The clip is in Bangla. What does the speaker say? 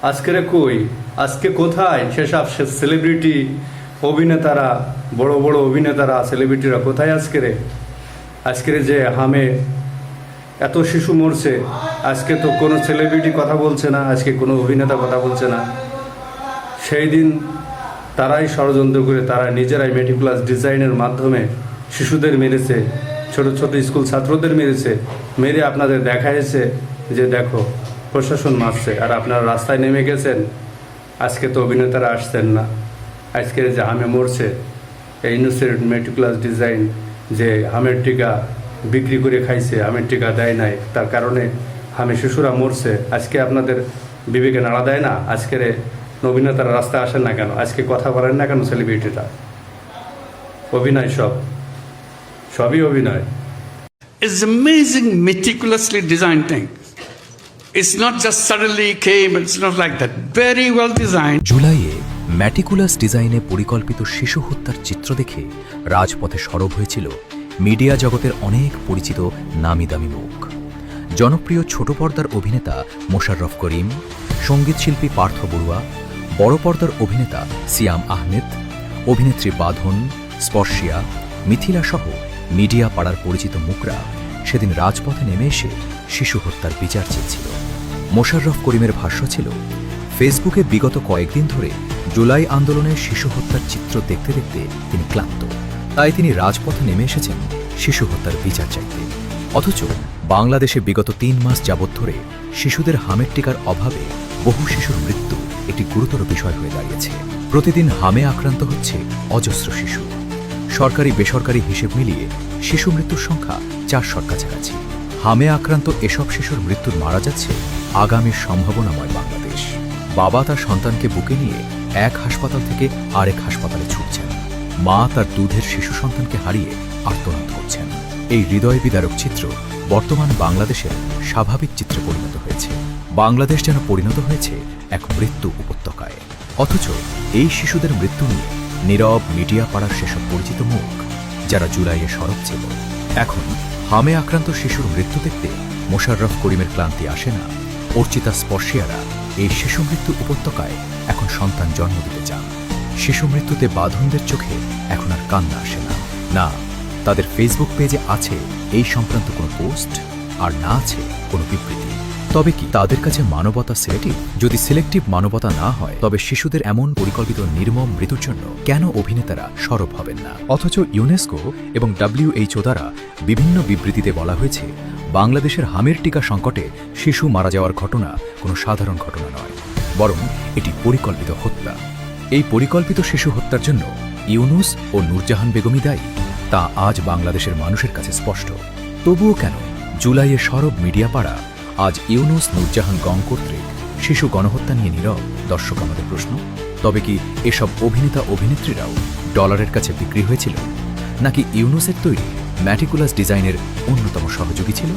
আজকের কই, আজকে কোথায় সেসব সেলিব্রিটি অভিনেতারা, বড় বড় অভিনেতারা, সেলিব্রিটিরা কোথায় আজকের যে হামে এত শিশু মরছে, আজকে তো কোনো সেলিব্রিটি কথা বলছে না, আজকে কোনো অভিনেতা কথা বলছে না। সেই দিন তারাই ষড়যন্ত্র করে, তারা নিজেরাই মেটিকুলাস ডিজাইনের মাধ্যমে শিশুদের মেরেছে, ছোট ছোট স্কুল ছাত্রদের মেরে আপনাদের দেখাইছে যে দেখো প্রশাসন মারছে, আর আপনারা রাস্তায় নেমে গেছেন। আজকে তো অভিনেতারা আসছেন না। আজকের যে হামে মরছে, এই ইনোসেন্ট মেটিকুলাস ডিজাইন যে হামের টিকা বিক্রি করে খাইছে, হামের টিকা দেয় নাই, তার কারণে হামে শিশুরা মরছে। আজকে আপনাদের বিবেকে নাড়া দেয় না? আজকের অভিনেতারা রাস্তায় আসেন না কেন? আজকে কথা বলেন না কেন সেলিব্রিটিরা? অভিনয়, সবই অভিনয়। It's amazing, meticulously designed thing. It's not just suddenly came, it's not like that. Very well designed. জুলাইয়ে ম্যাটিকুলাস ডিজাইনে পরিকল্পিত শিশু হত্যার চিত্র দেখে রাজপথে সরব হয়েছিল মিডিয়া জগতের অনেক পরিচিত নামি দামি মুখ। জনপ্রিয় ছোট পর্দার অভিনেতা মোশাররফ করিম, সঙ্গীতশিল্পী পার্থ বড়ুয়া, বড় পর্দার অভিনেতা সিয়াম আহমেদ, অভিনেত্রী বাঁধন, স্পর্শিয়া, মিথিলা সহ মিডিয়া পাড়ার পরিচিত মুখরা সেদিন রাজপথে নেমে এসে শিশু হত্যার বিচার চেয়েছিল। মোশাররফ করিমের ভাষ্য ছিল, ফেসবুকে বিগত কয়েকদিন ধরে জুলাই আন্দোলনের শিশু হত্যার চিত্র দেখতে দেখতে তিনি ক্লান্ত, তাই তিনি রাজপথে নেমে এসেছেন শিশু হত্যার বিচার চাইতে। অথচ বাংলাদেশে বিগত 3 মাস যাবৎ ধরে শিশুদের হামের টিকার অভাবে বহু শিশুর মৃত্যু একটি গুরুতর বিষয় হয়ে দাঁড়িয়েছে। প্রতিদিন হামে আক্রান্ত হচ্ছে অজস্র শিশু। সরকারি বেসরকারি হিসেব মিলিয়ে শিশু মৃত্যুর সংখ্যা 400-র কাছাকাছি। হামে আক্রান্ত এসব শিশুর মৃত্যুর মারা যাচ্ছে আগামীর সম্ভাবনাময় বাংলাদেশ। বাবা তার সন্তানকে বুকে নিয়ে এক হাসপাতাল থেকে আরেক হাসপাতালে ছুটছেন। মা তার দুধের শিশু সন্তানকে হারিয়ে আর্তনাদ করছেন। এই হৃদয় বিদারক চিত্র বর্তমান বাংলাদেশের স্বাভাবিক চিত্রে পরিণত হয়েছে। বাংলাদেশ যেন পরিণত হয়েছে এক মৃত্যু উপত্যকায়। অথচ এই শিশুদের মৃত্যু নিয়ে নীরব মিডিয়া পাড়ার সেসব পরিচিত মুখ, যারা জুলাইয়ে সরব ছিল, এখন হামে আক্রান্ত শিশুর মৃত্যু দেখতে মোশাররফ করিমের ক্লান্তি আসে না। অর্চিতা, স্পর্শিয়ারা এই শিশু মৃত্যু উপত্যকায় এখন সন্তান জন্ম দিতে চান। শিশু মৃত্যুতে বাঁধনদের চোখে এখন আর কান্না আসে না। না, তাদের ফেসবুক পেজে আছে এই সংক্রান্ত কোনো পোস্ট, আর না আছে কোনো বিবৃতি। তবে কি তাদের কাছে মানবতা সিলেক্টিভ? যদি সিলেক্টিভ মানবতা না হয়, তবে শিশুদের এমন পরিকল্পিত নির্মম মৃত্যুর জন্য কেন অভিনেতারা সরব হবেন না? অথচ ইউনেস্কো এবং WHO দ্বারা বিভিন্ন বিবৃতিতে বলা হয়েছে, বাংলাদেশের হামের টিকা সংকটে শিশু মারা যাওয়ার ঘটনা কোনো সাধারণ ঘটনা নয়, বরং এটি পরিকল্পিত হত্যা। এই পরিকল্পিত শিশু হত্যার জন্য ইউনুস ও নূরজাহান বেগমই দায়ী, তা আজ বাংলাদেশের মানুষের কাছে স্পষ্ট। তবুও কেন জুলাইয়ে সরব মিডিয়া পাড়া আজ ইউনুস নূরজাহান গং কর্তৃক শিশু গণহত্যা নিয়ে নীরব? দর্শক, আমাদের প্রশ্ন। তবে কি এসব অভিনেতা অভিনেত্রীরাও ডলারের কাছে বিক্রি হয়েছিল, নাকি ইউনুসের তৈরি ম্যাটিকুলাস ডিজাইনের অন্যতম সহযোগী ছিল?